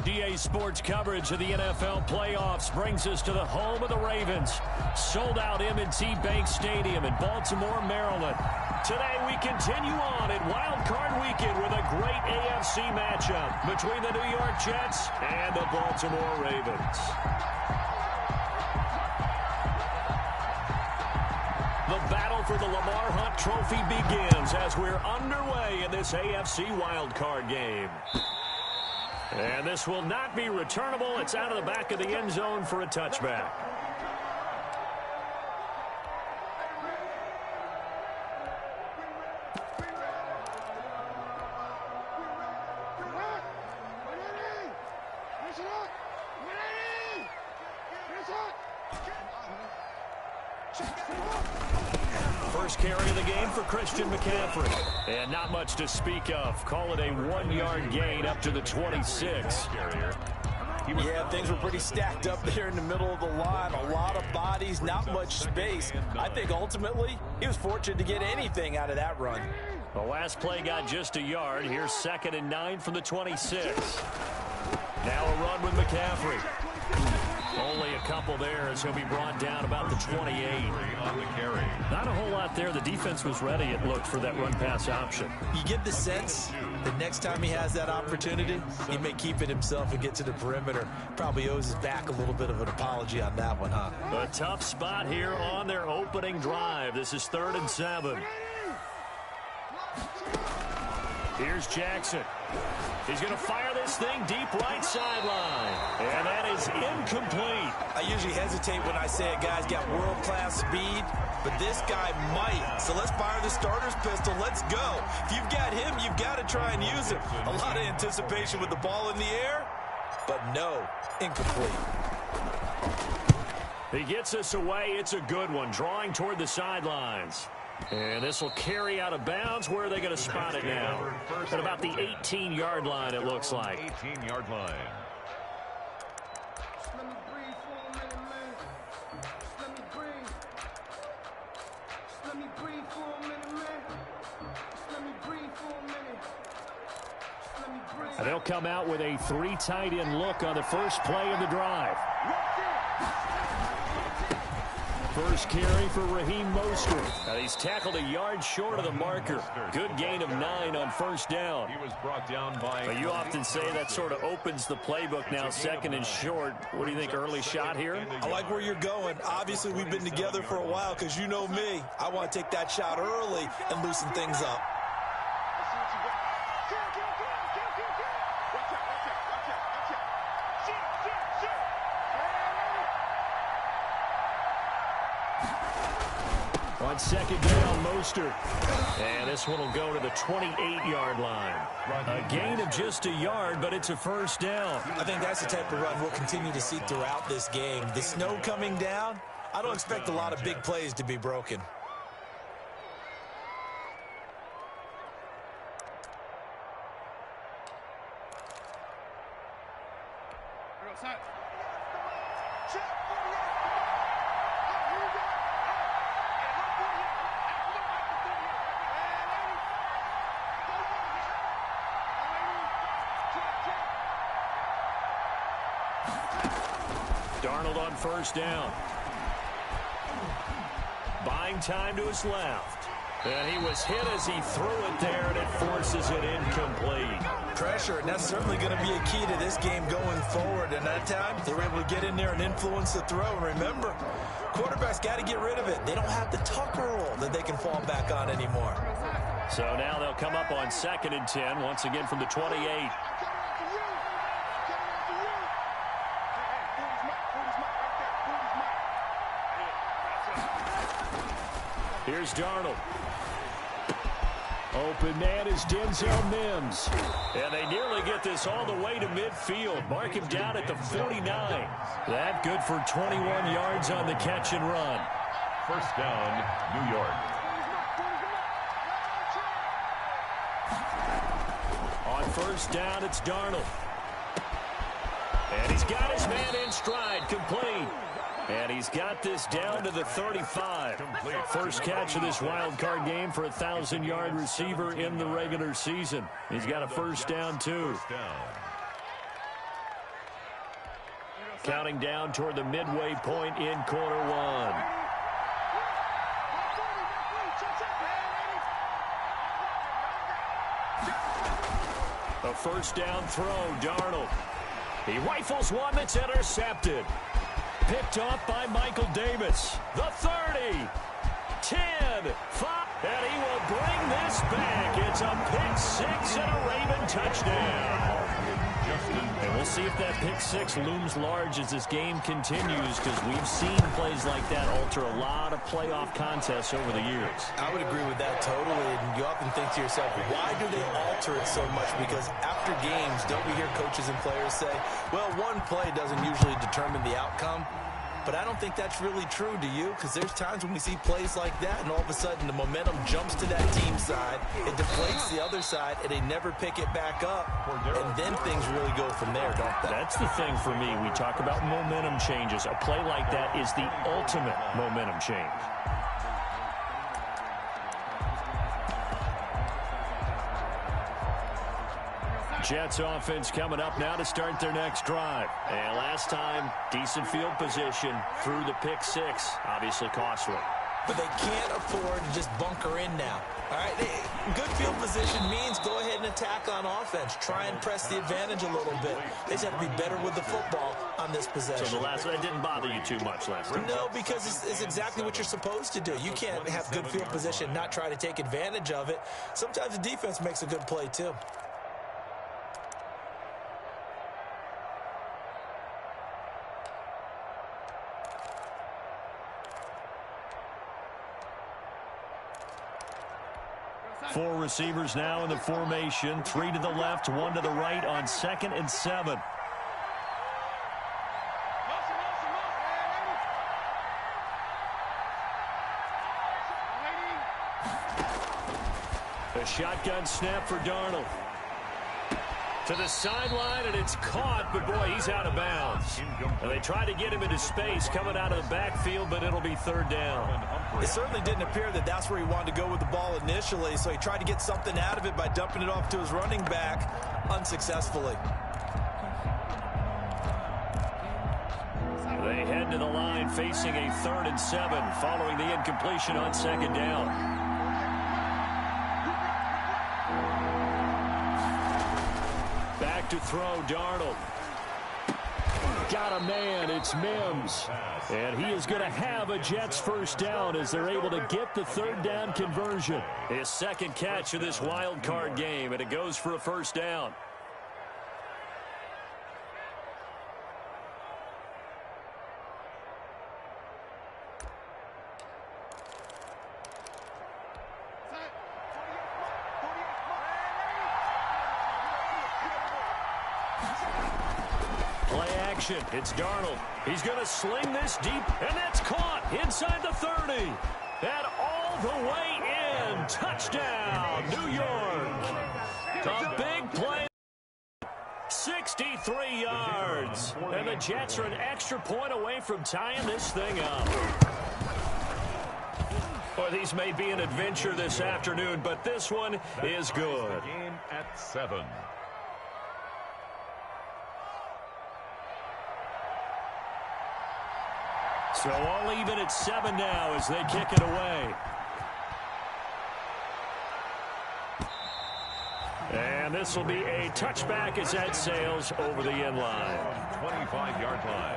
DA Sports coverage of the NFL playoffs brings us to the home of the Ravens. Sold out M&T Bank Stadium in Baltimore, Maryland. Today we continue on at Wildcard Weekend with a great AFC matchup between the New York Jets and the Baltimore Ravens. The battle for the Lamar Hunt Trophy begins as we're underway in this AFC Wildcard game. And this will not be returnable. It's out of the back of the end zone for a touchback. First carry of the game for Christian McCaffrey. And not much to speak of. Call it a 1-yard gain up to the 26. Yeah, things were pretty stacked up there in the middle of the line. A lot of bodies, not much space. I think ultimately he was fortunate to get anything out of that run. The last play got just a yard. Here's 2nd and 9 from the 26. Now a run with McCaffrey. Only a couple there as he'll be brought down about the 28. On the carry. Not a whole lot there. The defense was ready, it looked, for that run-pass option. You get the sense that next time he has that opportunity, he may keep it himself and get to the perimeter. Probably owes his back a little bit of an apology on that one, huh? A tough spot here on their opening drive. This is 3rd and 7. Here's Jackson. He's going to fire this thing deep right sideline. And that is incomplete. I usually hesitate when I say a guy's got world-class speed, but this guy might. So let's fire the starter's pistol. Let's go. If you've got him, you've got to try and use him. A lot of anticipation with the ball in the air, but no, incomplete. He gets us away. It's a good one, drawing toward the sidelines. And this will carry out of bounds. Where are they going to spot it now? At about the 18-yard line, it looks like. 18-yard line. They'll come out with a 3 tight end look on the first play of the drive. First carry for Raheem Mostert. Now he's tackled a yard short of the marker. Good gain of 9 on first down. He was brought down by. You often say that sort of opens the playbook now, 2nd and short. What do you think, early shot here? I like where you're going. Obviously, we've been together for a while because you know me. I want to take that shot early and loosen things up. On 2nd down, Mostert. And this one will go to the 28-yard line. A gain of just a yard, but it's a first down. I think that's the type of run we'll continue to see throughout this game. The snow coming down, I don't expect a lot of big plays to be broken. Darnold on first down. Buying time to his left. And he was hit as he threw it there, and it forces it incomplete. Pressure, and that's certainly going to be a key to this game going forward. And that time, they were able to get in there and influence the throw. And remember, quarterbacks got to get rid of it. They don't have the Tucker rule that they can fall back on anymore. So now they'll come up on 2nd and 10, once again from the 28. Here's Darnold. Open man is Denzel Mims. And they nearly get this all the way to midfield. Mark him down at the 49. That good for 21 yards on the catch and run. First down, New York. On first down, it's Darnold. And he's got his man in stride, complete. And he's got this down to the 35. First catch of this wild card game for a 1,000-yard receiver in the regular season. He's got a first down, too. Counting down toward the midway point in quarter one. A first down throw, Darnold. He rifles one that's intercepted. Picked off by Michael Davis. The 30, 10, 5, and he will bring this back. It's a pick six and a Raven touchdown. And we'll see if that pick six looms large as this game continues, because we've seen plays like that alter a lot of playoff contests over the years. I would agree with that totally, and you often think to yourself, why do they alter it so much? Because after games, don't we hear coaches and players say, well, one play doesn't usually determine the outcome? But I don't think that's really true, do you? Because there's times when we see plays like that, and all of a sudden the momentum jumps to that team side, it deflates the other side, and they never pick it back up, and then things really go from there, don't they? That's the thing for me. We talk about momentum changes. A play like that is the ultimate momentum change. Jets offense coming up now to start their next drive. And last time, decent field position through the pick six. Obviously costly. But they can't afford to just bunker in now. All right, good field position means go ahead and attack on offense. Try and press the advantage a little bit. They just have to be better with the football on this possession. So the last one didn't bother you too much last time? No, because it's exactly what you're supposed to do. You can't have good field position, not try to take advantage of it. Sometimes the defense makes a good play, too. Four receivers now in the formation. Three to the left, one to the right on 2nd and 7. A shotgun snap for Darnold. To the sideline, and it's caught, but boy, he's out of bounds. And they try to get him into space coming out of the backfield, but it'll be 3rd down. It certainly didn't appear that that's where he wanted to go with the ball initially, so he tried to get something out of it by dumping it off to his running back unsuccessfully. They head to the line facing a 3rd and 7 following the incompletion on 2nd down. Back to throw, Darnold. Got a man, it's Mims. And he is going to have a Jets first down as they're able to get the 3rd down conversion. His 2nd catch of this wild card game, and it goes for a first down. It's Darnold. He's going to sling this deep, and that's caught inside the 30. And all the way in. Touchdown, New York. A big play. 63 yards. And the Jets are an extra point away from tying this thing up. Well, these may be an adventure this afternoon, but this one is good. Game at 7. So all even at 7 now as they kick it away. And this will be a touchback as that sails over the end line. 25-yard line.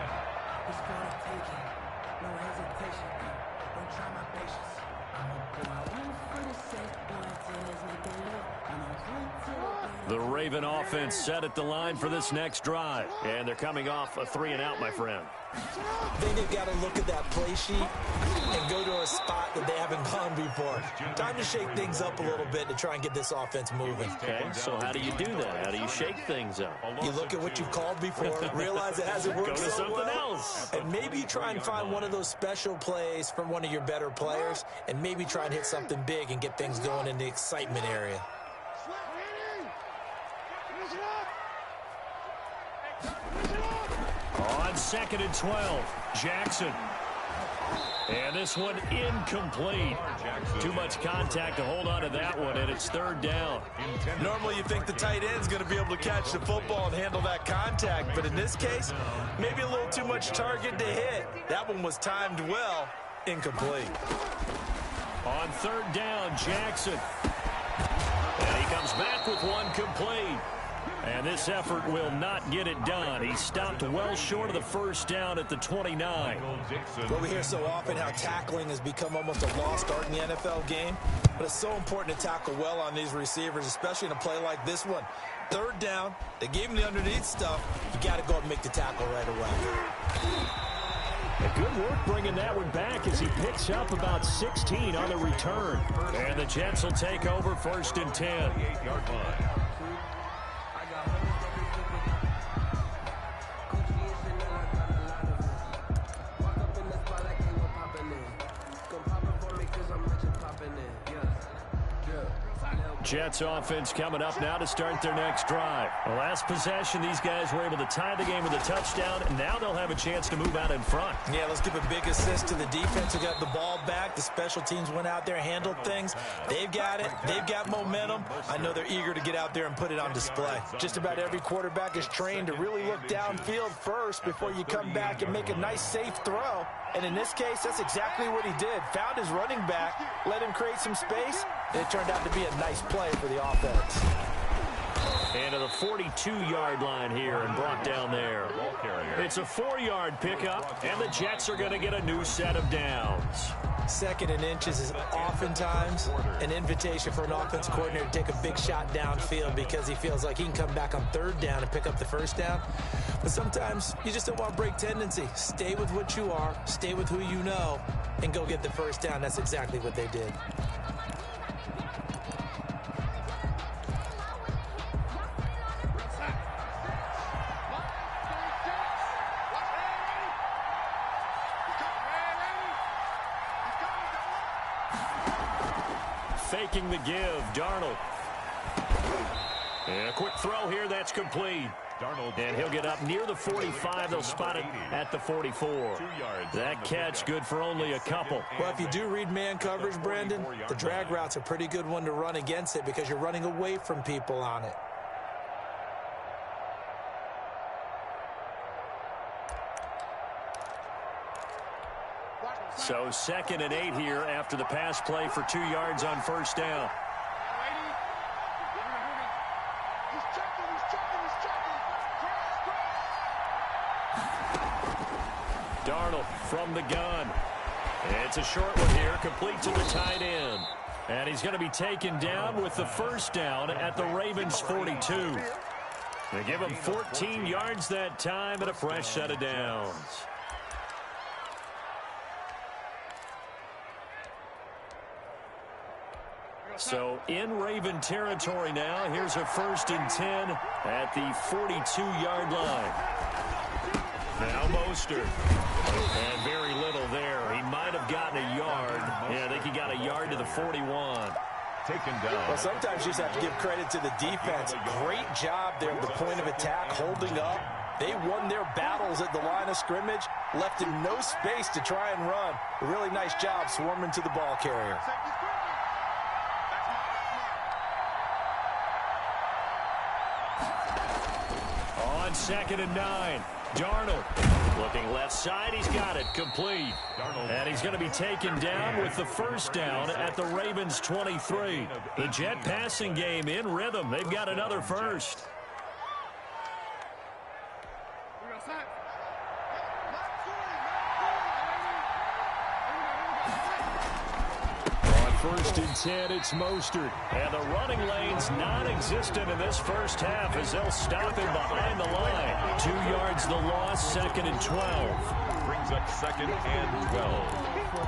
The Raven offense set at the line for this next drive. And they're coming off a 3-and-out, my friend. I think they've got to look at that play sheet and go to a spot that they haven't gone before. Time to shake things up a little bit to try and get this offense moving. Okay, so how do you do that? How do you shake things up? You look at what you've called before, realize it hasn't worked Go to so something well, else. and maybe try and find one of those special plays from one of your better players, and maybe try and hit something big and get things going in the excitement area. 2nd and 12. Jackson. And this one incomplete. Too much contact to hold on to that one, and it's 3rd down. Normally you think the tight end's going to be able to catch the football and handle that contact, but in this case, maybe a little too much target to hit. That one was timed well. Incomplete. On 3rd down, Jackson. And he comes back with one complete. And this effort will not get it done. He stopped well short of the 1st down at the 29. Well, we hear so often how tackling has become almost a lost art in the NFL game. But it's so important to tackle well on these receivers, especially in a play like this one. 3rd down, they gave him the underneath stuff. You got to go and make the tackle right away. And good work bringing that one back as he picks up about 16 on the return. And the Jets will take over 1st and 10. 8-yard line. Jets offense coming up now to start their next drive. The last possession, these guys were able to tie the game with a touchdown, and now they'll have a chance to move out in front. Yeah, let's give a big assist to the defense who got the ball back. The special teams went out there, handled things. They've got it. They've got momentum. I know they're eager to get out there and put it on display. Just about every quarterback is trained to really look downfield first before you come back and make a nice, safe throw. And in this case, that's exactly what he did. Found his running back, let him create some space, and it turned out to be a nice play for the offense. And to the 42-yard line here and brought down there. It's a 4-yard pickup, and the Jets are going to get a new set of downs. 2nd and inches is oftentimes an invitation for an offense coordinator to take a big shot downfield because he feels like he can come back on 3rd down and pick up the 1st down. But sometimes you just don't want to break tendency. Stay with what you are, stay with who you know, and go get the 1st down. That's exactly what they did. Faking the give, Darnold. And a quick throw here, that's complete. And he'll get up near the 45. They'll spot it at the 44. That catch good for only a couple. Well, if you do read man coverage, Brandon, the drag route's a pretty good one to run against it because you're running away from people on it. So 2nd and 8 here after the pass play for 2 yards on 1st down. Darnold from the gun. It's a short one here, complete to the tight end. And he's going to be taken down with the 1st down at the Ravens' 42. They give him 14 yards that time and a fresh set of downs. So in Raven territory now. Here's a 1st and 10 at the 42-yard line. Now Mostert. And very little there. He might have gotten a yard. Yeah, I think he got a yard to the 41. Taken down. Well, sometimes you just have to give credit to the defense. Great job there at the point of attack, holding up. They won their battles at the line of scrimmage, left him no space to try and run. A really nice job swarming to the ball carrier. On 2nd and 9, Darnold looking left side. He's got it complete. And he's going to be taken down with the 1st down at the Ravens' 23. The Jet passing game in rhythm. They've got another first. On 1st and 10, it's Mostert. And the running lane's non-existent in this first half as they'll stop him behind the line. 2 yards the loss, 2nd and 12. Brings up 2nd and 12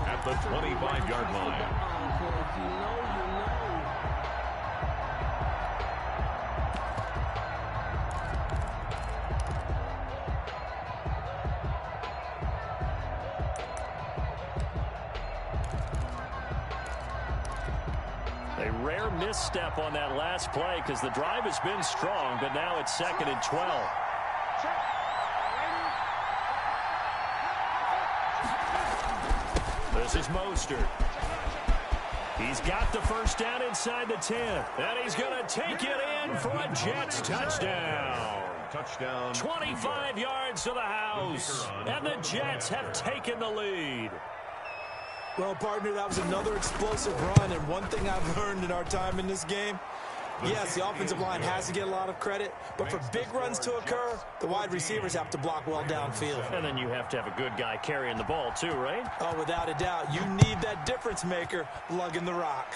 at the 25-yard line. A rare misstep on that last play because the drive has been strong, but now it's 2nd and 12. This is Mostert. He's got the first down inside the 10. And he's going to take it in for a Jets touchdown. Touchdown. 25 yards to the house. And the Jets have taken the lead. Well, partner, that was another explosive run. And one thing I've learned in our time in this game, yes, the offensive line has to get a lot of credit, but for big runs to occur, the wide receivers have to block well downfield. And then you have to have a good guy carrying the ball too, right? Oh, without a doubt. You need that difference maker lugging the rock.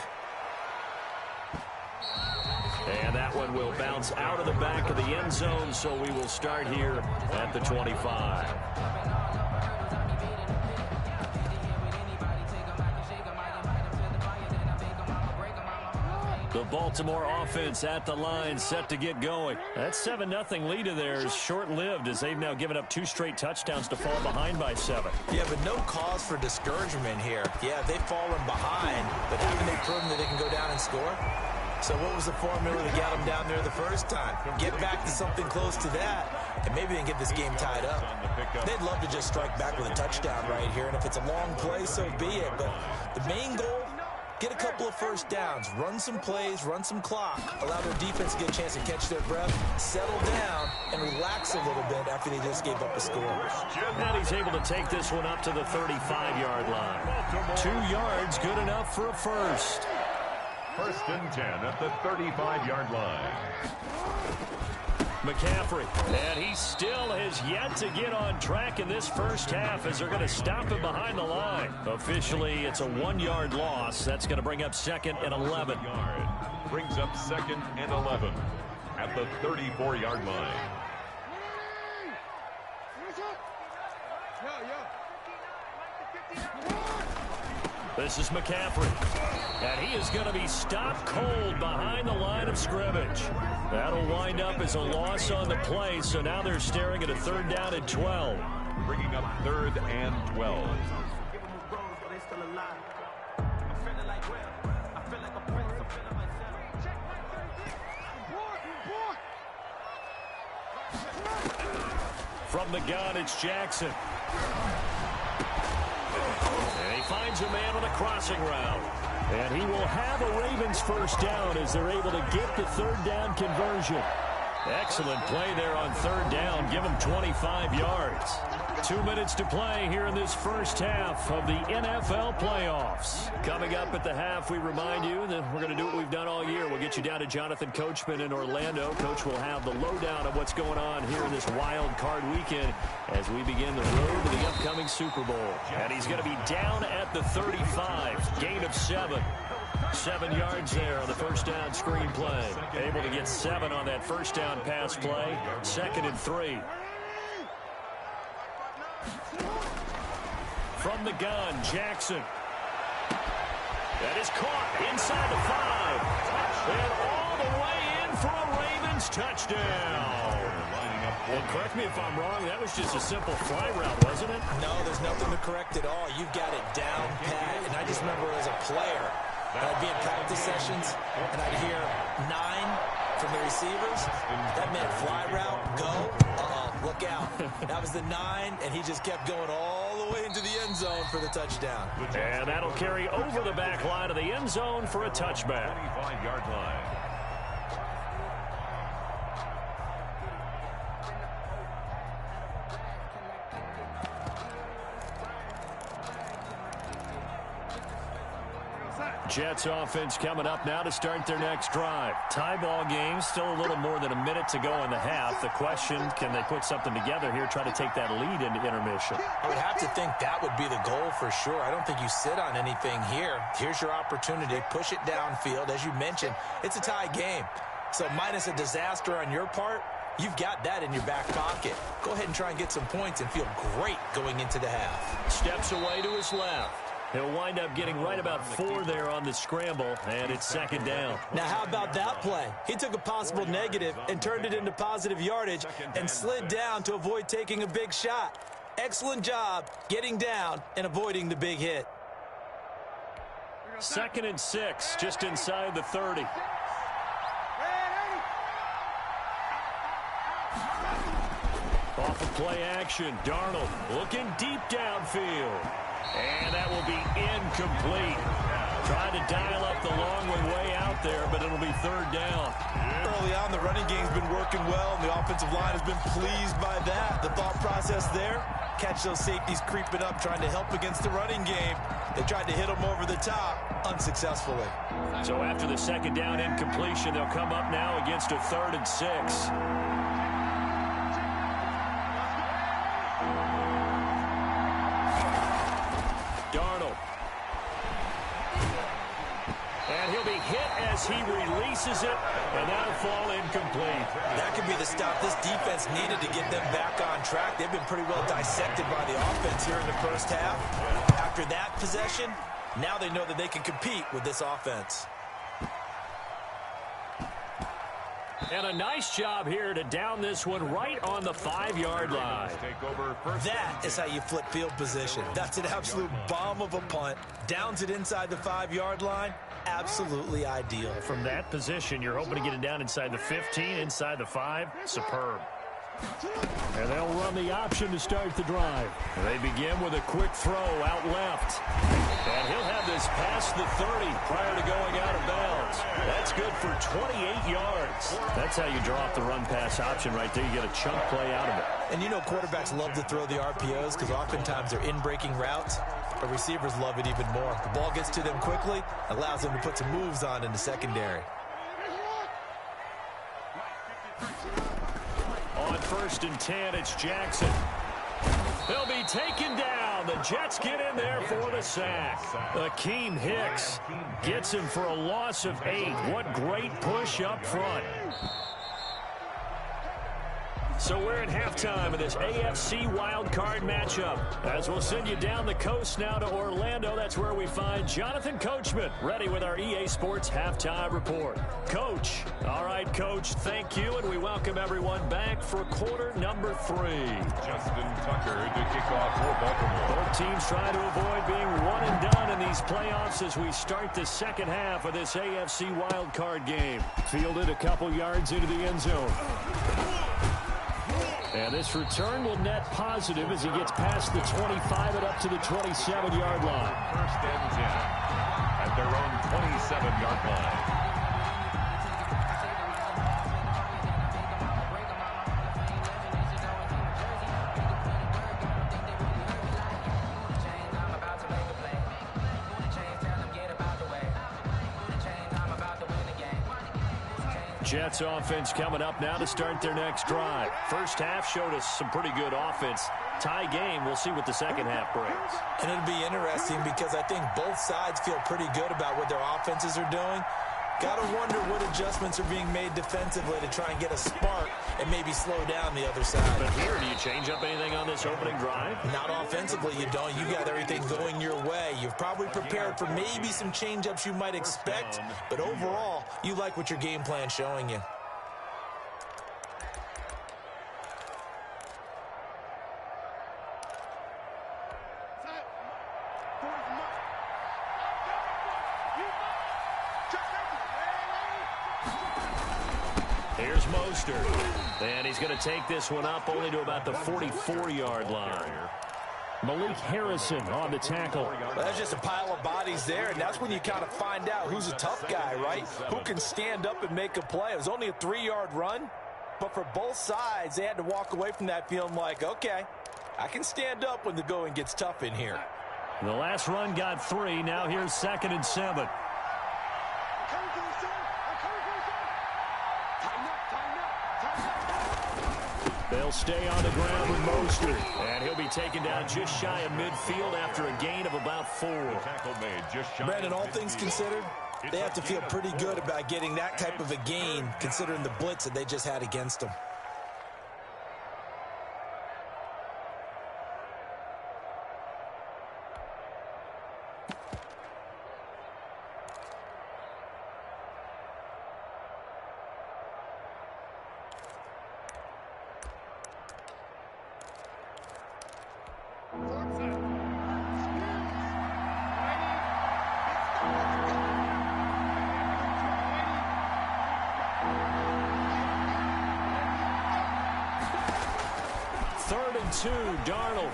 And that one will bounce out of the back of the end zone, so we will start here at the 25. The Baltimore offense at the line, set to get going. That 7-0 lead of theirs is short-lived as they've now given up 2 straight touchdowns to fall behind by 7. Yeah, but no cause for discouragement here. Yeah, they've fallen behind, but haven't they proven that they can go down and score? So what was the formula that got them down there the first time? Get back to something close to that, and maybe they can get this game tied up. They'd love to just strike back with a touchdown right here, and if it's a long play, so be it. But the main goal, get a couple of first downs, run some plays, run some clock, allow their defense to get a chance to catch their breath, settle down, and relax a little bit after they just gave up a score. And he's able to take this one up to the 35-yard line. 2 yards, good enough for a first. First and 10 at the 35-yard line. McCaffrey, and he still has yet to get on track in this first half as they're going to stop him behind the line. Officially, it's a 1-yard loss. That's going to bring up 2nd and 11. Brings up 2nd and 11 at the 34-yard line. This is McCaffrey, and he is going to be stopped cold behind the line of scrimmage. That'll wind up as a loss on the play, so now they're staring at a 3rd down and 12. Bringing up 3rd and 12. From the gun, it's Jackson. And he finds a man on a crossing route. And he will have a Ravens first down as they're able to get the 3rd down conversion. Excellent play there on 3rd down. Give him 25 yards. 2 minutes to play here in this first half of the NFL playoffs. Coming up at the half, we remind you that we're going to do what we've done all year. We'll get you down to Jonathan Coachman in Orlando. Coach will have the lowdown of what's going on here in this wild card weekend as we begin the road to the upcoming Super Bowl. And he's going to be down at the 35. Gain of 7. 7 yards there on the first down screen play. Able to get 7 on that first down pass play. 2nd and 3. From the gun, Jackson. That is caught inside the 5. And all the way in for a Ravens touchdown. And correct me if I'm wrong, that was just a simple fly route, wasn't it? No, there's nothing to correct at all. You've got it down pat. And I just remember as a player, I'd be in practice sessions, and I'd hear 9 from the receivers. That meant fly route, go. Look out. That was the 9, and he just kept going all the way into the end zone for the touchdown. And that'll carry over the back line of the end zone for a touchback. 25-yard line. Jets offense coming up now to start their next drive. Tie ball game, still a little more than a minute to go in the half. The question, can they put something together here, try to take that lead into intermission? I would have to think that would be the goal for sure. I don't think you sit on anything here. Here's your opportunity. Push it downfield. As you mentioned, it's a tie game. So minus a disaster on your part, you've got that in your back pocket. Go ahead and try and get some points and feel great going into the half. Steps away to his left. He'll wind up getting right about 4 there on the scramble, and it's 2nd down. Now, how about that play? He took a possible negative and turned it into positive yardage and slid down to avoid taking a big shot. Excellent job getting down and avoiding the big hit. 2nd and 6, just inside the 30. Off of play action, Darnold looking deep downfield. And that will be incomplete. Trying to dial up the long way out there, but it'll be third down. Early on, the running game's been working well, and the offensive line has been pleased by that. The thought process there, catch those safeties creeping up, trying to help against the running game. They tried to hit them over the top, unsuccessfully. So after the second down incompletion, they'll come up now against a 3rd and 6. Darnold. And he'll be hit as he releases it, and that'll fall incomplete. That could be the stop this defense needed to get them back on track. They've been pretty well dissected by the offense here in the first half. After that possession, now they know that they can compete with this offense. And a nice job here to down this one right on the 5-yard line. That is how you flip field position. That's an absolute bomb of a punt. Downs it inside the 5-yard line. Absolutely ideal. From that position, you're hoping to get it down inside the 15, inside the 5. Superb. And they'll run the option to start the drive. They begin with a quick throw out left. And he'll have this past the 30 prior to going out of bounds. That's good for 28 yards. That's how you draw up the run-pass option right there. You get a chunk play out of it. And you know quarterbacks love to throw the RPOs because oftentimes they're in-breaking routes. But receivers love it even more. The ball gets to them quickly, allows them to put some moves on in the secondary. On 1st and 10, it's Jackson. He'll be taken down. The Jets get in there for the sack. Akeem Hicks gets him for a loss of 8. What great push up front. So we're at halftime of this AFC Wildcard matchup. As we'll send you down the coast now to Orlando, that's where we find Jonathan Coachman ready with our EA Sports Halftime Report. Coach. All right, Coach, thank you, and we welcome everyone back for quarter number 3. Justin Tucker to kick off for Baltimore. Both teams trying to avoid being one and done in these playoffs as we start the second half of this AFC Wildcard game. Fielded a couple yards into the end zone. And this return will net positive as he gets past the 25 and up to the 27-yard line. 1st and 10 at their own 27-yard line. Jets offense coming up now to start their next drive. First half showed us some pretty good offense. Tie game. We'll see what the second half brings. And it'll be interesting because I think both sides feel pretty good about what their offenses are doing. Got to wonder what adjustments are being made defensively to try and get a spark and maybe slow down the other side. But here, do you change up anything on this opening drive? Not offensively, you don't. You got everything going your way. You've probably prepared for maybe some change-ups you might expect, but overall, you like what your game plan's showing you. Here's Mostert. And he's going to take this one up only to about the 44-yard line. Malik Harrison on the tackle. Well, that's just a pile of bodies there, and that's when you kind of find out who's a tough guy, right? Who can stand up and make a play. It was only a 3-yard run, but for both sides, they had to walk away from that feeling like, okay, I can stand up when the going gets tough in here. The last run got 3. Now here's 2nd and 7. They'll stay on the ground with Mostert. And he'll be taken down just shy of midfield after a gain of about 4. Brandon, all things considered, they have to feel pretty good about getting that type of a gain considering the blitz that they just had against them. Third and 2, Darnold.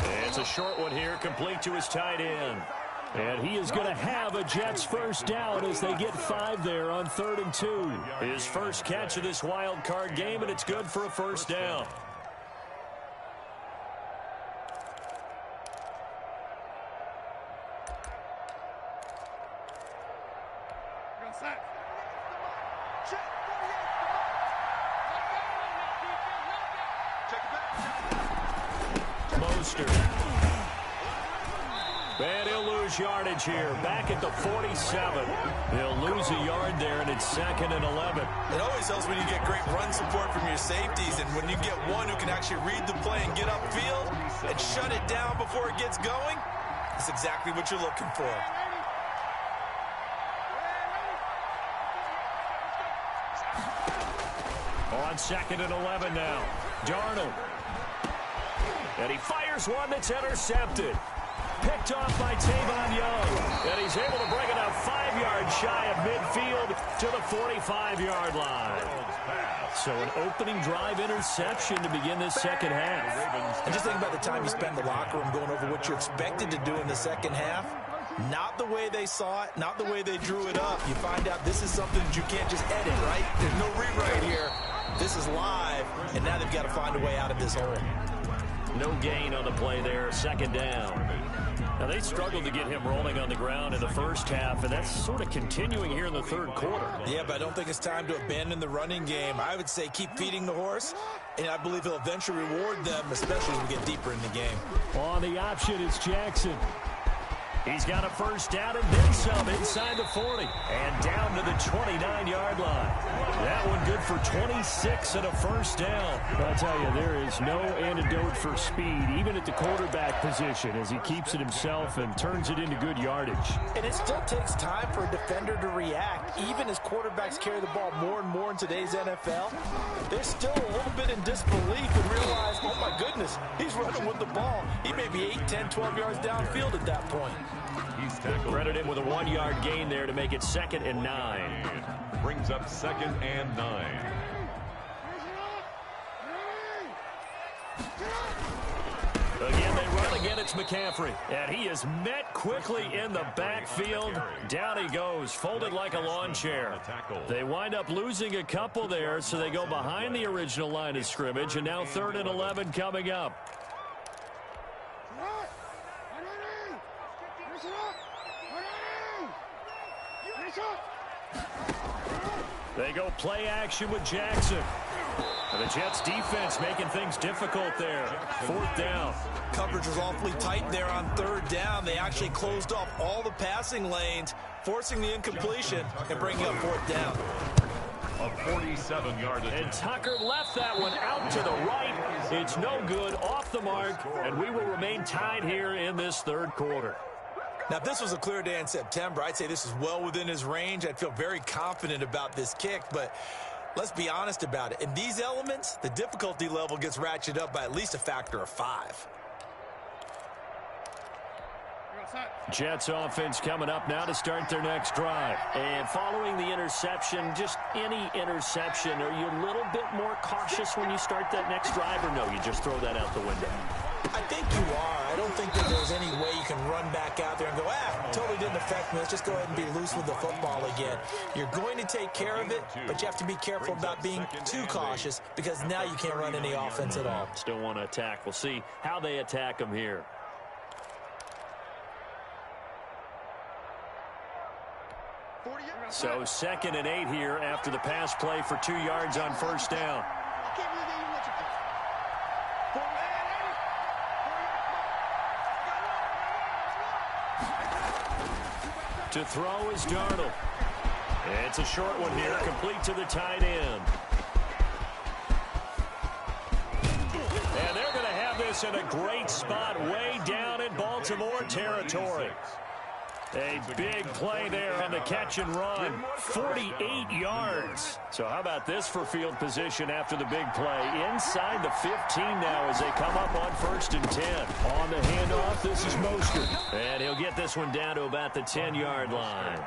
And It's a short one here, complete to his tight end. And he is going to have a Jets first down as they get 5 there on 3rd and 2. His first catch of this wild card game, and it's good for a first down. And he'll lose yardage here, back at the 47. He'll lose a yard there, and it's 2nd and 11. It always helps when you get great run support from your safeties, and when you get one who can actually read the play and get upfield and shut it down before it gets going, that's exactly what you're looking for. On 2nd and 11 now, Darnold. And he fires one that's intercepted. Picked off by Tavon Young. And he's able to bring it up 5 yards shy of midfield to the 45-yard line. So an opening drive interception to begin this second half. And just think about the time you spend in the locker room going over what you expected to do in the second half. Not the way they saw it, not the way they drew it up. You find out this is something that you can't just edit, right? There's no rewrite here. This is live, and now they've got to find a way out of this hole. No gain on the play there, 2nd down. Now, they struggled to get him rolling on the ground in the first half, and that's sort of continuing here in the 3rd quarter. Yeah, but I don't think it's time to abandon the running game. I would say keep feeding the horse, and I believe he'll eventually reward them, especially as we get deeper in the game. On the option, it's Jackson. He's got a first down and then some inside the 40. And down to the 29-yard line. That one good for 26 and a first down. I'll tell you, there is no antidote for speed, even at the quarterback position, as he keeps it himself and turns it into good yardage. And it still takes time for a defender to react. Even as quarterbacks carry the ball more and more in today's NFL, they're still a little bit in disbelief and realize, oh my goodness, he's running with the ball. He may be 8, 10, 12 yards downfield at that point. Credit him with a 1-yard gain there to make it 2nd and 9. Brings up 2nd and 9. Again, they run again. It's McCaffrey. And he is met quickly in the backfield. Down he goes, folded like a lawn chair. They wind up losing a couple there, so they go behind the original line of scrimmage. And now 3rd and 11 coming up. They go play action with Jackson. And the Jets defense making things difficult there. 4th down. Coverage was awfully tight there on 3rd down. They actually closed off all the passing lanes, forcing the incompletion and bringing up 4th down. A 47-yard attempt. And Tucker left that one out to the right. It's no good, off the mark, and we will remain tied here in this 3rd quarter. Now, if this was a clear day in September, I'd say this is well within his range. I'd feel very confident about this kick, but let's be honest about it. In these elements, the difficulty level gets ratcheted up by at least a factor of 5. Jets offense coming up now to start their next drive. And following the interception, just any interception, are you a little bit more cautious when you start that next drive, or no, you just throw that out the window? I think you are. I don't think that there's any way you can run back out there and go, totally didn't affect me. Let's just go ahead and be loose with the football again. You're going to take care of it, but you have to be careful about being too cautious because now you can't run any offense at all. Still want to attack. We'll see how they attack them here. So 2nd and 8 here after the pass play for 2 yards on 1st down. To throw is Darnold. It's a short one here, complete to the tight end. And they're going to have this in a great spot way down in Baltimore territory. A big play there on the catch and run. 48 yards. So how about this for field position after the big play? Inside the 15 now as they come up on 1st and 10. On the handoff, this is Mostert. And he'll get this one down to about the 10-yard line.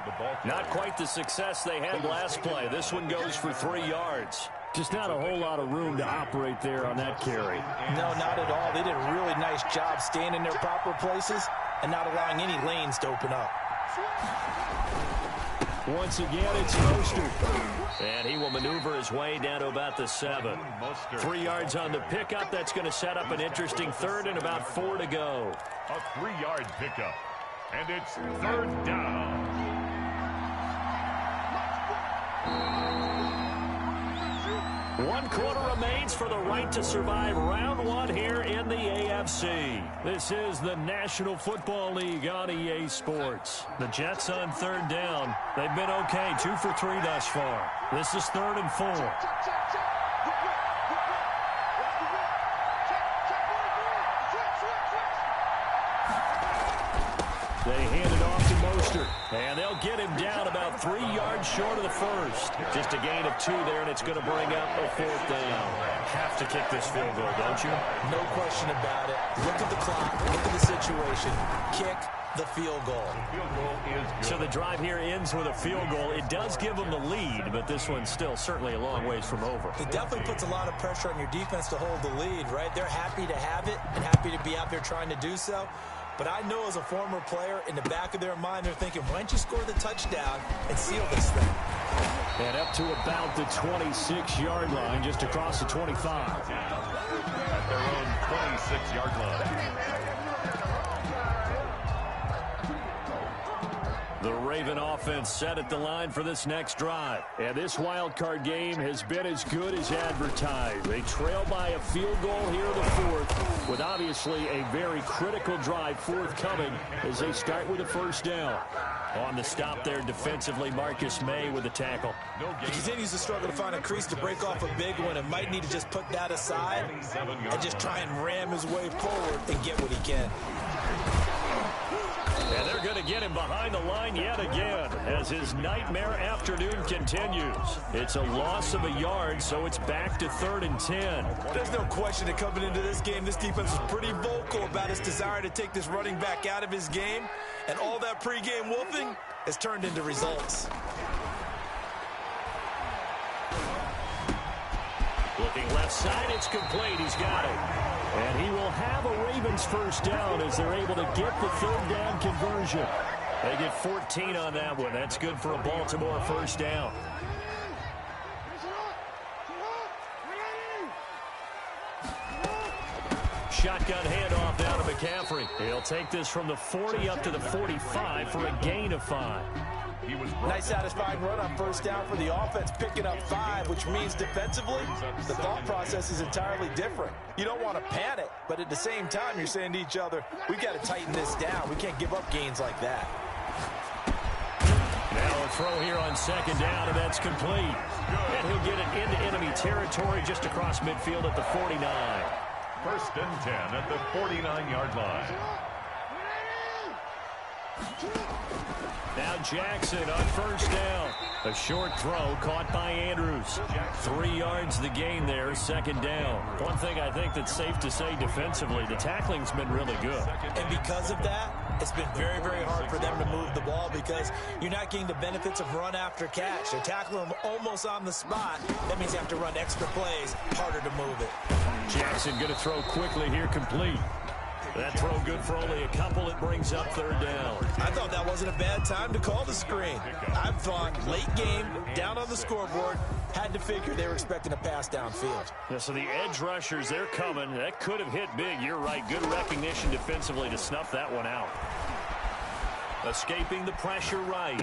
Not quite the success they had last play. This one goes for 3 yards. Just not a whole lot of room to operate there on that carry. No, not at all. They did a really nice job staying in their proper places and not allowing any lanes to open up. Once again, it's Mostert. And he will maneuver his way down to about the 7. 3 yards on the pickup. That's going to set up an interesting third and about 4 to go. A 3-yard pickup. And it's third down. One quarter remains for the right to survive round 1 here in the AFC. This is the National Football League on EA Sports. The Jets on third down. They've been okay, 2 for 3 thus far. This is 3rd and 4. They hand it off to Mostert, and they'll get him down about 3 yards short of the first. Just a gain of 2 there, and it's going to bring up a 4th down. Have to kick this field goal, don't you? No question about it. Look at the clock. Look at the situation. Kick the field goal. Field goal is good. So the drive here ends with a field goal. It does give them the lead, but this one's still certainly a long ways from over. It definitely puts a lot of pressure on your defense to hold the lead, right? They're happy to have it and happy to be out there trying to do so. But I know as a former player, in the back of their mind, they're thinking, why don't you score the touchdown and seal this thing? And up to about the 26-yard line, just across the 25. At their own 26-yard line. The Raven offense set at the line for this next drive. And this wild card game has been as good as advertised. They trail by a field goal here in the 4th, with obviously a very critical drive forthcoming as they start with a 1st down. On the stop there defensively, Marcus May with the tackle. He continues to struggle to find a crease to break off a big one and might need to just put that aside and just try and ram his way forward and get what he can. And they're going to get him behind the line yet again as his nightmare afternoon continues. It's a loss of a yard, so it's back to 3rd and 10. There's no question that coming into this game, this defense was pretty vocal about its desire to take this running back out of his game, and all that pregame wolfing has turned into results. Looking left side, it's complete. He's got it. And he will have a Ravens 1st down as they're able to get the 3rd down conversion. They get 14 on that one. That's good for a Baltimore 1st down. Shotgun handoff down to McCaffrey. He'll take this from the 40 up to the 45 for a gain of 5. Nice satisfying run on 1st down for the offense, picking up 5, which means defensively, the thought process is entirely different. You don't want to panic, but at the same time, you're saying to each other, we've got to tighten this down. We can't give up gains like that. Now a throw here on 2nd down, and that's complete. And he'll get it into enemy territory just across midfield at the 49. 1st and 10 at the 49-yard line. Now Jackson on 1st down. A short throw caught by Andrews. 3 yards the gain there, 2nd down. One thing I think that's safe to say defensively, the tackling's been really good. And because of that, it's been very, very hard for them to move the ball because you're not getting the benefits of run after catch. They're tackling them almost on the spot. That means you have to run extra plays, harder to move it. Jackson going to throw quickly here, complete. That throw good for only a couple. It brings up 3rd down. I thought that wasn't a bad time to call the screen. I thought late game, down on the scoreboard, had to figure they were expecting a pass downfield. Yeah, so the edge rushers, they're coming. That could have hit big. You're right. Good recognition defensively to snuff that one out. Escaping the pressure right.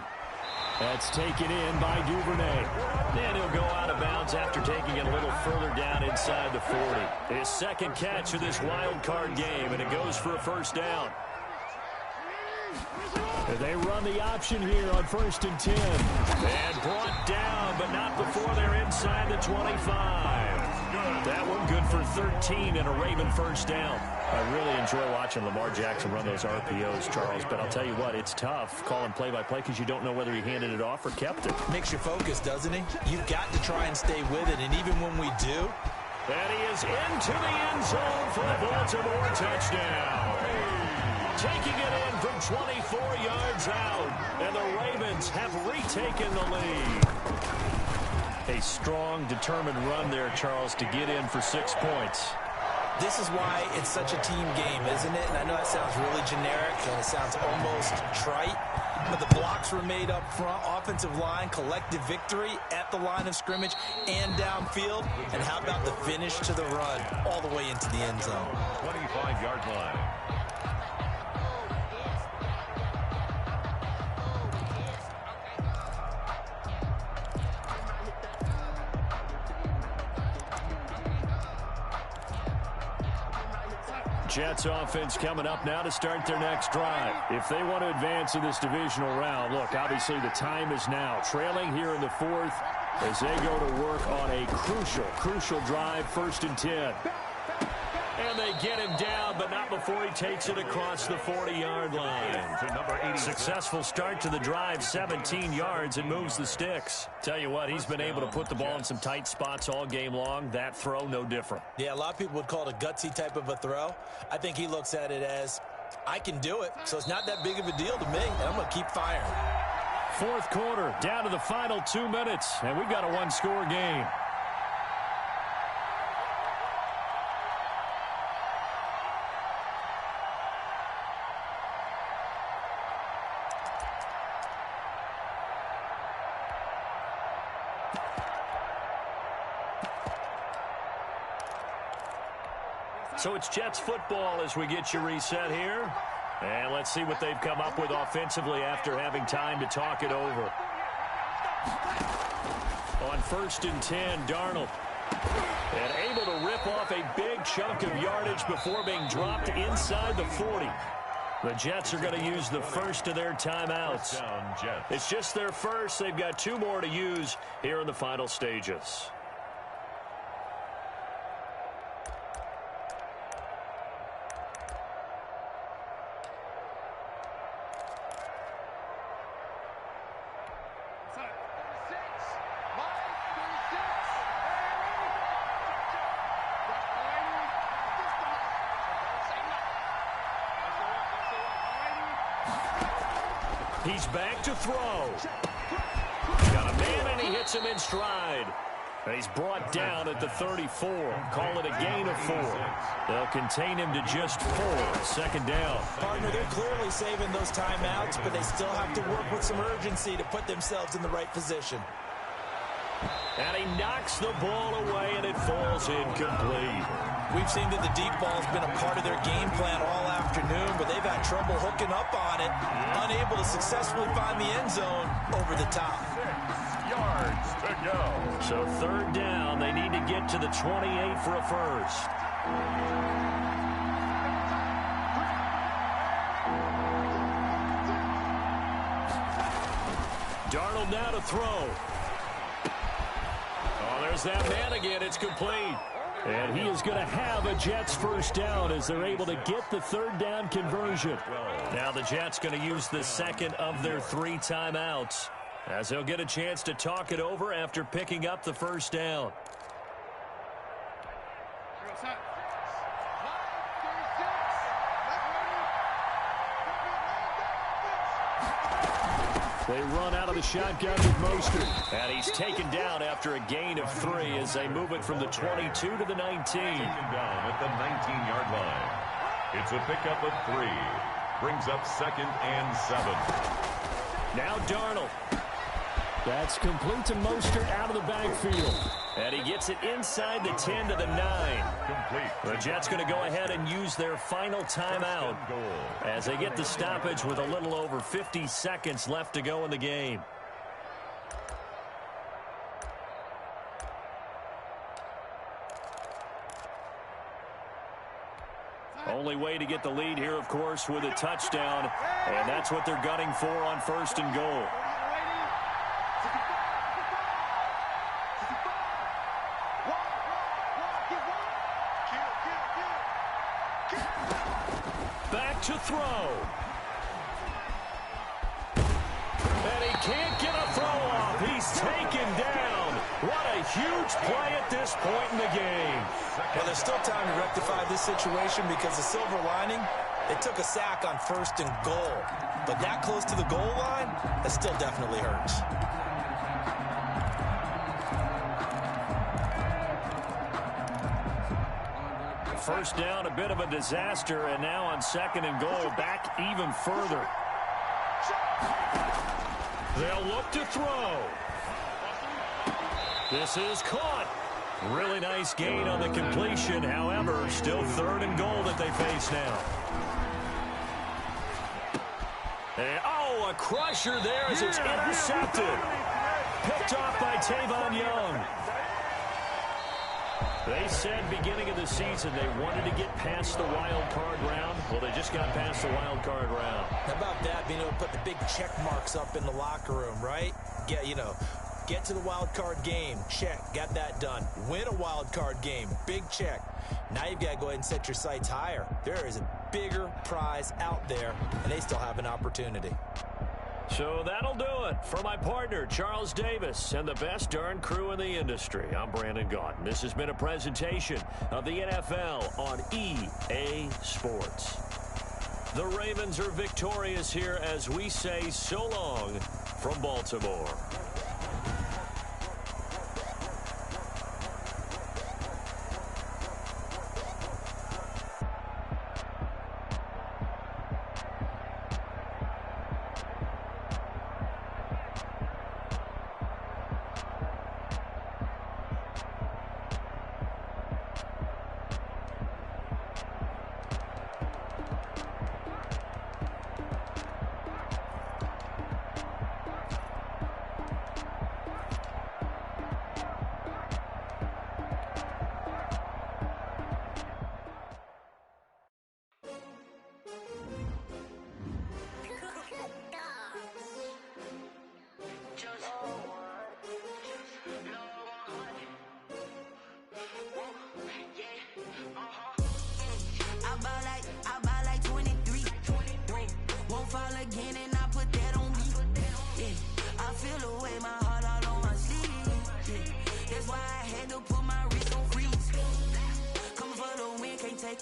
That's taken in by Duvernay. Then he'll go out of bounds after taking it a little further down inside the 40. His 2nd catch of this wild card game, and it goes for a 1st down. They run the option here on 1st and 10. And brought down, but not before they're inside the 25. That one good for 13 and a Raven 1st down. I really enjoy watching Lamar Jackson run those RPOs, Charles, but I'll tell you what, it's tough calling play-by-play because you don't know whether he handed it off or kept it. Makes you focus, doesn't he? You've got to try and stay with it, and even when we do. And he is into the end zone for a Baltimore touchdown. Taking it in from 24 yards out, and the Ravens have retaken the lead. A strong, determined run there, Charles, to get in for 6 points. This is why it's such a team game, isn't it? And I know that sounds really generic and it sounds almost trite, but the blocks were made up front, offensive line, collective victory at the line of scrimmage and downfield. And how about the finish to the run all the way into the end zone? 25-yard line. Jets offense coming up now to start their next drive. If they want to advance in this divisional round, look, obviously the time is now. Trailing here in the fourth as they go to work on a crucial drive, 1st and 10. And they get him down, but not before he takes it across the 40-yard line. Successful start to the drive, 17 yards, and moves the sticks. Tell you what, he's been able to put the ball in some tight spots all game long. That throw, no different. Yeah, a lot of people would call it a gutsy type of a throw. I think he looks at it as, I can do it, so it's not that big of a deal to me, and I'm going to keep firing. Fourth quarter, down to the final 2 minutes, and we've got a one-score game. So it's Jets football as we get you reset here. And let's see what they've come up with offensively after having time to talk it over. On 1st and 10, Darnold. And able to rip off a big chunk of yardage before being dropped inside the 40. The Jets are going to use the first of their timeouts. It's just their first. They've got 2 more to use here in the final stages. He's back to throw. Got a man, and he hits him in stride. And he's brought down at the 34. Call it a gain of 4. They'll contain him to just 4. 2nd down. Partner, they're clearly saving those timeouts, but they still have to work with some urgency to put themselves in the right position. And he knocks the ball away, and it falls incomplete. We've seen that the deep ball's been a part of their game plan all afternoon, but they've had trouble hooking up on it, unable to successfully find the end zone over the top. 6 yards to go. So 3rd down, they need to get to the 28 for a first. Darnold now to throw. Oh, there's that man again. It's complete. And he is going to have a Jets first down as they're able to get the 3rd down conversion. Now the Jets going to use the 2nd of their 3 timeouts as they'll get a chance to talk it over after picking up the first down. They run out of the shotgun with Mostert. And he's taken down after a gain of 3 as they move it from the 22 to the 19. Taken down at the 19-yard line. It's a pickup of 3. Brings up 2nd and 7. Now Darnold. That's complete to Mostert out of the backfield. And he gets it inside the 10 to the 9. Complete. The Jets going to go ahead and use their final timeout as they get the stoppage with a little over 50 seconds left to go in the game. Only way to get the lead here, of course, with a touchdown. And that's what they're gunning for on 1st and goal. Back to throw. And he can't get a throw off. He's taken down. What a huge play at this point in the game. Well, there's still time to rectify this situation because the silver lining, it took a sack on 1st and goal. But that close to the goal line, that still definitely hurts. first down, a bit of a disaster, and now on 2nd and goal, back even further. They'll look to throw. This is caught. Really nice gain on the completion. However, still 3rd and goal that they face now. And, oh, a crusher there as it's intercepted. Picked off by Tavon Young. They said beginning of the season they wanted to get past the wild card round. Well, they just got past the wild card round. How about that, being able to put the big check marks up in the locker room, right? Get to the wild card game. Check. Got that done. Win a wild card game. Big check. Now you've got to go ahead and set your sights higher. There is a bigger prize out there, and they still have an opportunity. So that'll do it for my partner, Charles Davis, and the best darn crew in the industry. I'm Brandon Gaudin. This has been a presentation of the NFL on EA Sports. The Ravens are victorious here as we say so long from Baltimore.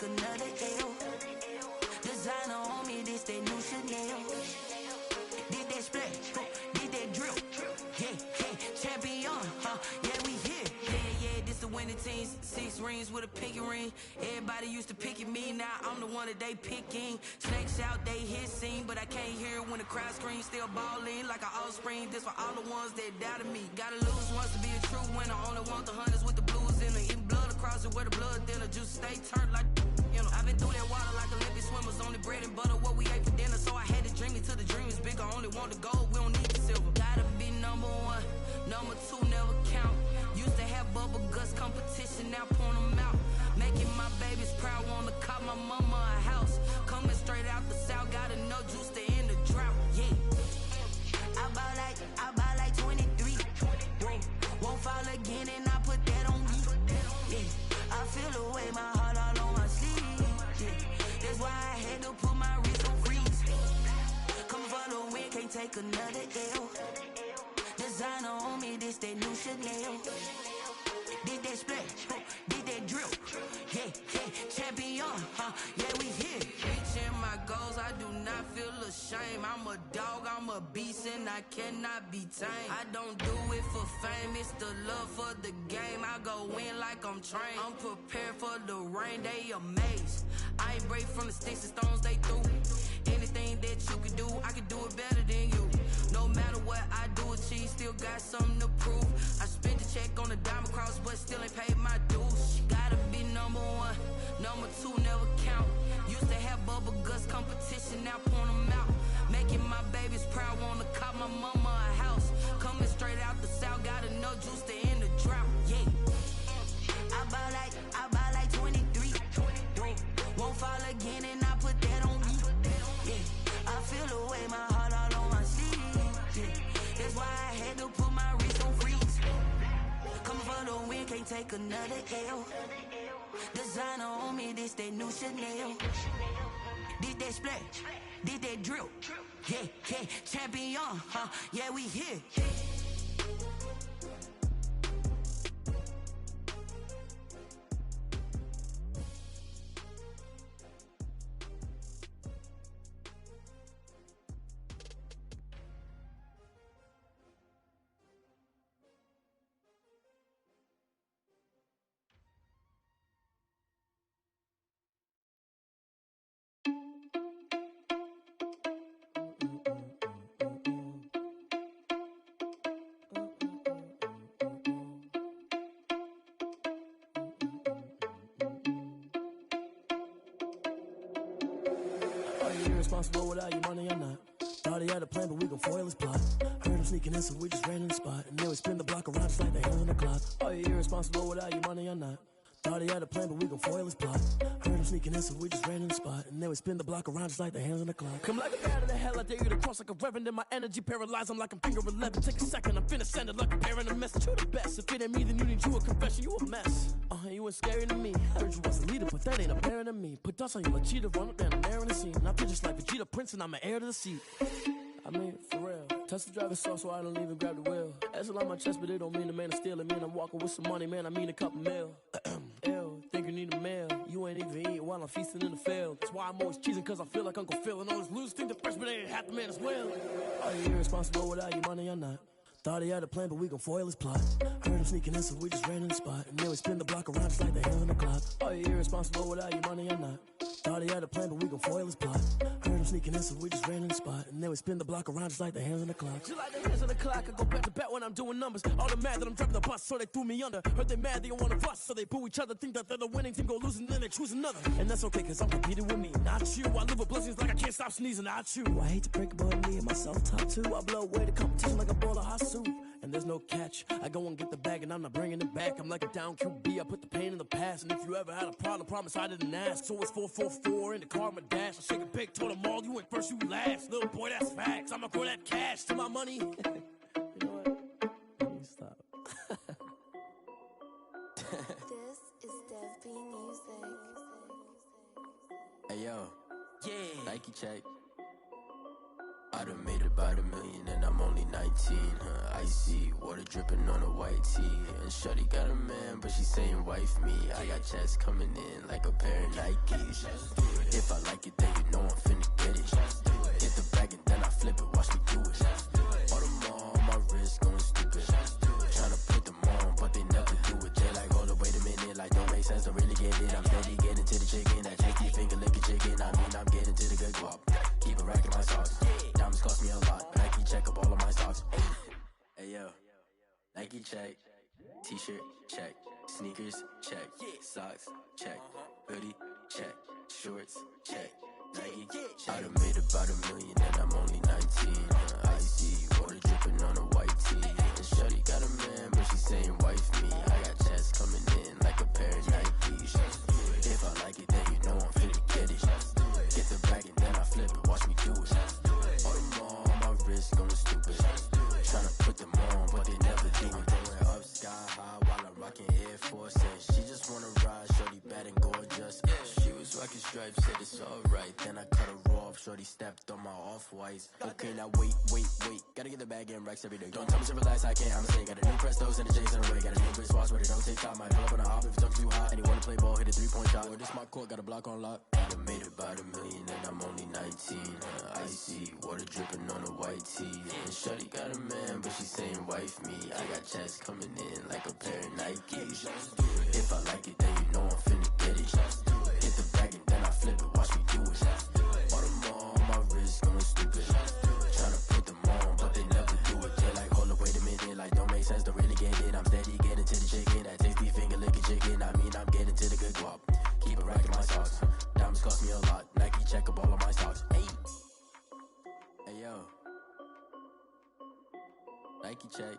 Another L. Designer on me, this that new Chanel. Did that splash, did that drill. Yeah, champion, yeah, we here. Yeah, this the winning teams. 6 rings with a pinky ring. Everybody used to pick at me, now I'm the one that they picking. Snakes out, they hit scene, but I can't hear it when the crowd screams. Still balling like an offspring. This for all the ones that doubted me. Gotta lose once to be a true winner. Only want the hunters with the blues in it. Eating blood across it where the blood thinner. Juice stay turned like. I've been through that water like Olympic swimmers. Only bread and butter, what we ate for dinner. So I had to dream it till the dream is bigger. Only want the gold, we don't need the silver. Gotta be number 1, number 2 never count. Used to have bubble guts competition, now point them out. Making my babies proud, wanna call my mama a house. Coming straight out the south, gotta know juice to end the drought. Yeah, I bought like 23. Won't fall again and I put that on me. Yeah, I feel the way my heart all on my sleeve. That's why I had to put my wrist on freeze. Come for the win, can't take another L. Designer on me, this that new Chanel. Did that splash, did that drill. Yeah, champion, yeah, we here. Reaching my goals, I do not feel ashamed. I'm a dog, I'm a beast, and I cannot be tamed. I don't do it for fame, it's the love for the game. I go in like I'm trained. I'm prepared for the rain, they amazed. I ain't break from the sticks and stones they threw. Anything that you can do, I can do it better than you. No matter what I do, achieve, still got something to prove. I spent the check on the diamond cross, but still ain't paid my dues. Gotta be number 1, number 2 never count. Used to have bubble guts competition, now point them out. Making my babies proud, wanna call my mama a house. Coming straight out the south, gotta know juice to end the drought. Yeah, I bought like 23. Won't fall again and I put that on me. Yeah, I feel the way my heart all on my sleeve. Yeah, that's why I had to put my wrist on freeze. Coming for the win, can't take another L. Designer on me, this that new Chanel. Did that splash, did that drill. Yeah, champion, yeah, we here. irresponsible without your money or not. Thought he had a plan, but we gon' foil his plot. Heard him sneaking in, so we just ran in the spot. And then we spin the block around just like the hands on the clock. Are you irresponsible without your money or not? Thought he had a plan, but we gon' foil his plot. Heard him sneaking in, so we just ran in the spot. And then we spin the block around just like the hands on the clock. Come like a bat of the hell, I dare you to cross like a reverend. In my energy paralyzed, I'm like I'm finger 11. Take a second, I'm finna send it like a parent a message. You the best, if it ain't me, then you need you a confession. You a mess, you ain't scary to me. Heard you was a leader, but that ain't apparent to me. Put dust on you like cheetah, run up down the air in the scene. And I feel just like Vegeta Prince, and I'm an heir to the seat. I mean, for real. Touch the driver's soft, so I don't even grab the wheel. That's a lot on my chest, but it don't mean the man is stealing. Man, I'm walking with some money, man, I mean a couple mil. Ew, think you need a meal. You ain't even eating while I'm feasting in the field. That's why I'm always cheesing, cause I feel like Uncle Phil. And all those losers think the freshman ain't half the man as well. Are you irresponsible without your money or not? Thought he had a plan, but we gon' foil his plot. Heard him sneaking in, so we just ran in the spot. And then we spin the block around just like the hands on the clock. Are you irresponsible without your money or not? Thought he had a plan, but we gon' foil his plot. Heard him sneaking in, so we just ran in the spot. And then we spin the block around just like the hands on the clock. Just like the hands on the clock, I go back to back when I'm doing numbers. All the mad that I'm driving the bus, so they threw me under. Heard they mad, they don't wanna bust, so they boo each other. Think that they're the winning team, go losing, then they choose another. And that's okay, cause I'm competing with me, not you. I live with blessings like I can't stop sneezing, not you. I hate to break it, but me and myself top two. I blow away the competition like a bowl of hot soup. And there's no catch. I go and get the bag and I'm not bringing it back. I'm like a down QB, I put the pain in the past. And if you ever had a problem, promise I didn't ask. So it's 444 in the car, my dash. I shake a big, told them all, you ain't first, you last. Little boy, that's facts. I'ma grow that cash to my money. You know what? Let me stop. This is Dev B Music. Hey yo, yeah, Nike check. I done made about $1 million and I'm only 19. Icy water dripping on a white tee. And shorty got a man, but she saying wife me. I got checks coming in like a pair of Nikes. If I like it, then you know I'm finna get it. Get the bag and then I flip it, watch me do it. All them on my wrist going stupid. Tryna put them on, but they never do it. They like, hold up, wait a minute, like don't make sense, don't really get it. I'm steady getting to the chicken, that tasty finger licking chicken. I mean, I'm getting to the good guap. Keep a rack in my sauce. Diamonds cost me a lot. Nike check up all of my stocks. Hey yo, Nike check. T-shirt check. Sneakers check. Socks check. Hoodie check. Shorts check. Nike check. I done made about $1 million and I'm only 19. Icy water dripping on a white tee. And shorty got a man, but she saying wife me. I got checks coming in like a pair of Nikes. If I like it, then you know I'm finna get it. Get the bag and then I flip it, watch me do it. All them on my wrist going stupid. Tryna put them on, but they never do it. Going up sky high while I'm rocking Air Force. And she just wanna ride, shorty bad and gorgeous. She was rocking stripes, said it's alright. Then I cut her off, shorty stepped on my off-whites. Okay, now wait. Gotta get the bag and racks every day. Don't tell me to relax, I can't, I'm saying. Got a new Prestos and a J's in the way. Got a new Chris Watch, but it don't take time. Might pull up on a hop if it's too hot. And he wanna play ball, hit a 3-point shot. Or this my court, got a block on lock. I done made about $1 million and I'm only 19. Icy water dripping on a white tee. And shorty got a man, but she saying wife me. I got checks coming in like a pair of Nikes. If I like it, then you know I'm finna get it. Get the bag and then I flip it, watch me do it. All them on my wrist going stupid. Tryna put them on, but they never do it. They like, hold up, wait a minute, like don't make sense, don't really get it. I'm steady getting to the chicken, that tasty finger licking chicken. I mean, I'm getting to the good guap. Keep a rack in my socks. Diamonds cost me a lot. Nike check up all of my stocks. Hey yo, Nike check.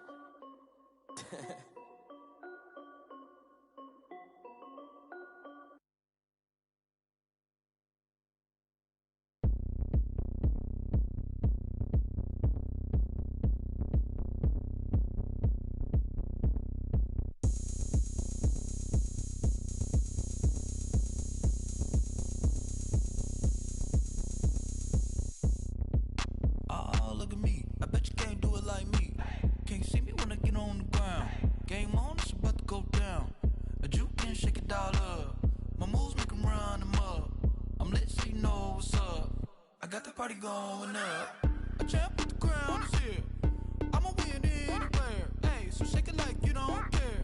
Look at me, I bet you can't do it like me. Can't see me when I get on the ground. Game on, it's about to go down. A juke and shake it all up. My moves make them run them up. I'm lit so you know what's up. I got the party going up. A champ with the crown is here. I'ma win anywhere. Hey, so shake it like you don't care.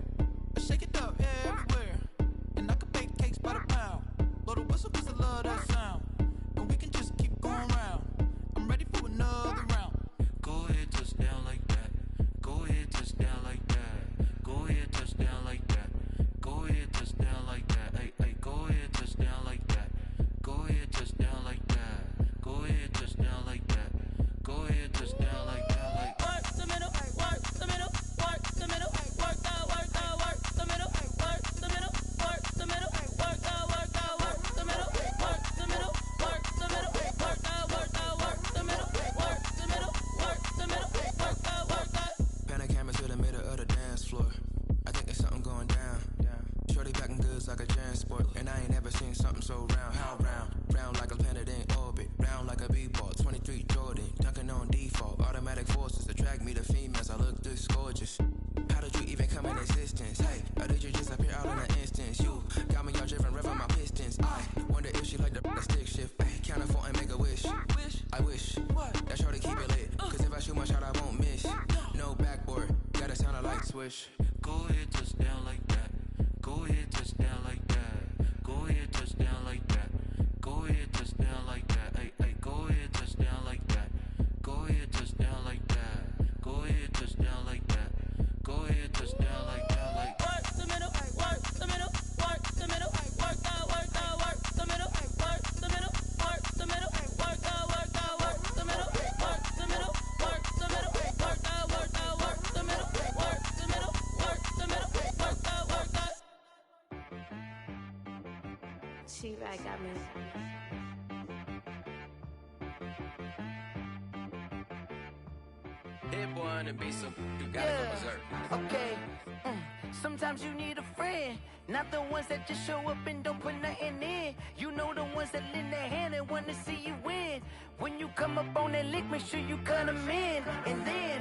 I shake it up everywhere. And I can bake cakes by the pound. Blow the whistle cause I love that sound. And we can just keep going round. I'm ready for another round. Go ahead, touch down like that. Go ahead, touch down like that. Go ahead, touch down like that. Go ahead, touch down like that. Hey, go ahead, touch down like that. Go ahead, touch down like that. Go ahead. swish. Go ahead, touchdown like that. Go ahead, touchdown like that. Go ahead, touchdown like that. Go ahead, touchdown like that. Ay, ay, go ahead, touchdown like that. Go ahead, touchdown like that. Go ahead, touchdown like that. Go ahead, touchdown like that. Like work the middle, work the middle, work the middle, work out, work out, work the middle, work the middle, work the middle, work out, work out, work the middle, work the middle, work the middle, work out, work out, work the middle, work the middle, work the middle, work out, work out. She right got me. Hit boy on the beat, so you gotta go berserk. Okay. Sometimes you need a friend, not the ones that just show up and don't put nothing in. You know the ones that lend their hand and wanna see you win. When you come up on that lick, make sure you cut them in. And then